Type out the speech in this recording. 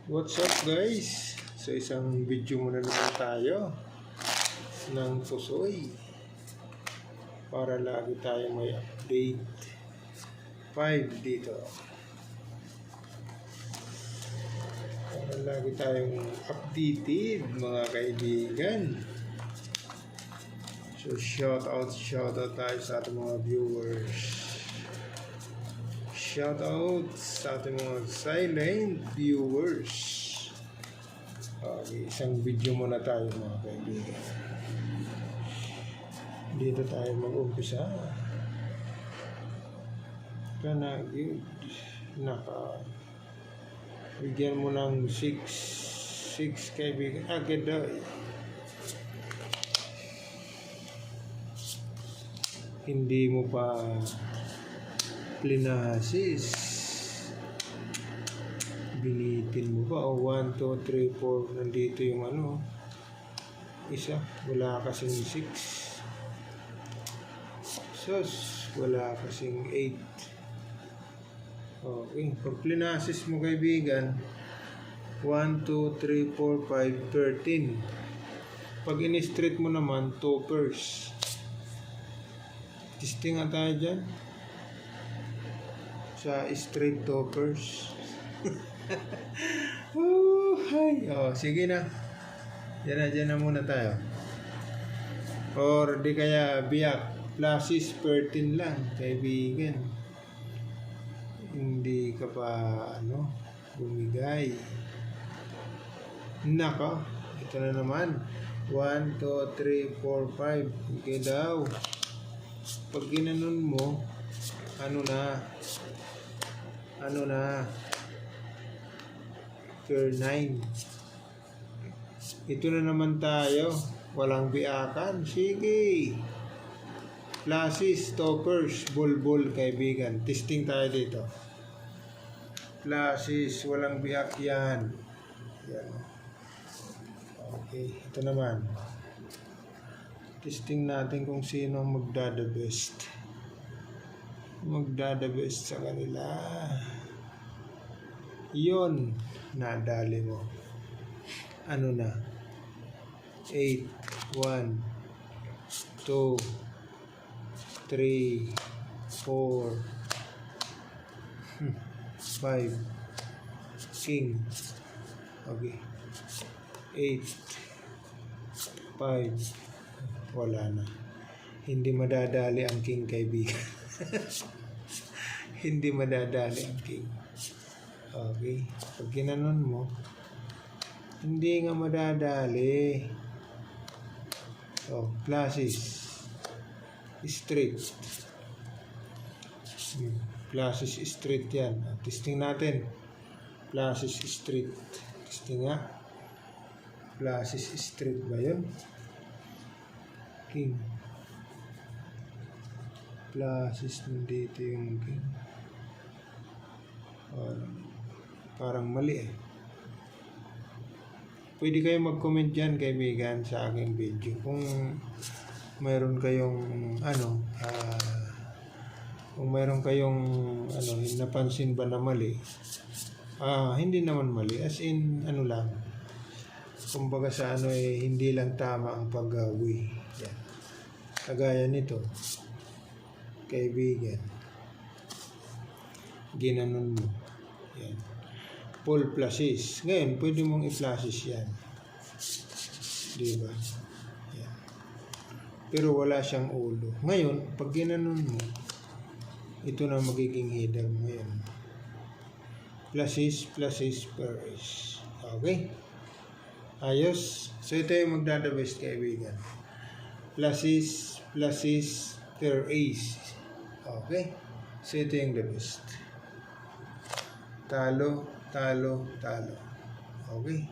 What's up guys? So isang video muna naman tayo ng pusoy para lagi tayo may update 5 dito, para lagi tayong updated mga kaibigan. So shout out tayo sa ating mga viewers. Shout out sa ating mga silent viewers. Okay, isang video muna tayo mga kaibigan. Dito tayo mag-umpisa. Kana good. Bigyan mo ng 6 kaibigan. Agad daw eh. Hindi mo pa plinasis, binitin mo pa. 1, 2, 3, 4 nandito yung isa, wala kasing 6 sus, wala kasing 8. Okay, pag plinasis mo kaibigan 1, 2, 3, 4, 5, 13. Pag in-street mo naman 2 pairs. Testing nga tayo dyan sa straight toppers. Sige na. Diyan na muna tayo. Or di kaya biyak. Plasis 13 lang, kaibigan. Hindi ka pa bumigay. Nako, ito na naman. 1, 2, 3, 4, 5. Okay daw. Pag ginanon mo, ano na per 9. Ito na naman tayo, walang biakan. Sige, plasis, toppers, bol kaibigan. Testing tayo dito. Plasis, walang biak yan. Okay, ito naman. Testing natin kung sino magdada best sa kanila. Yon, nadali mo. Ano na? 8, 1, 2, 3, 4, 5. King. Okay. 8, 5. Wala na. Hindi madadali ang king kaibigan. Hindi madadali ang king. Okay. Pag ginanon mo, hindi nga madadali. Plasis. Straight. Plasis straight yan. Testing natin. Plasis straight. Testing nga. Plasis straight ba yun? King. Plasis nandito yung king. Parang mali eh. Pwede kayo mag-comment dyan kaibigan sa aking video kung mayroon kayong napansin ba na mali. Hindi naman mali, as in lang, kumbaga sa hindi lang tama ang paggawi. Yan. Kagaya nito kaibigan, ginanon mo yan, full plasis. Ngayon pwede mong i-plasis yan, diba? Yan. Pero wala siyang ulo. Ngayon pag ginanon mo, ito na magiging header mo yan. Plasis pairs. Okay, ayos. So ito yung magdadabest kaibigan. Plasis pair ace. Okay, so ito yung the best. Talo. Okay.